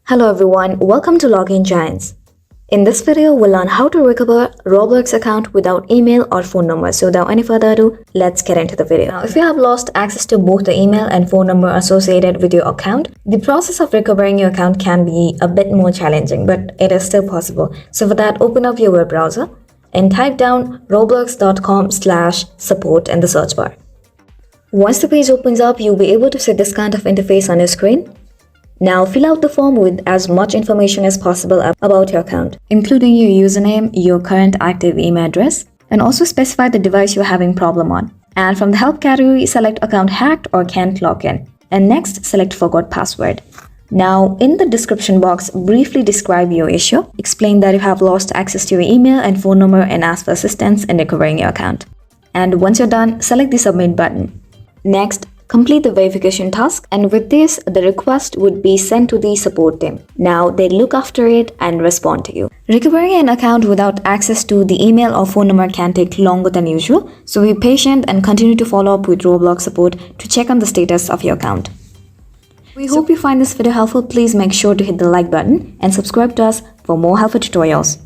Hello everyone, welcome to Login Giants. In this video, we'll learn how to recover Roblox account without email or phone number. So without any further ado, let's get into the video. Now, if you have lost access to both the email and phone number associated with your account, the process of recovering your account can be a bit more challenging, but it is still possible. So for that, open up your web browser and type down roblox.com/support in the search bar. Once the page opens up, you'll be able to see this kind of interface on your screen. Now fill out the form with as much information as possible about your account, including your username, your current active email address, and also specify the device you're having problem on. And from the help category, select account hacked or can't log in. And next, select forgot password. Now in the description box, briefly describe your issue, explain that you have lost access to your email and phone number and ask for assistance in recovering your account. And once you're done, select the submit button. Next, complete the verification task, and with this, the request would be sent to the support team. Now they look after it and respond to you. Recovering an account without access to the email or phone number can take longer than usual, so be patient and continue to follow up with Roblox support to check on the status of your account. We hope you find this video helpful. Please make sure to hit the like button and subscribe to us for more helpful tutorials.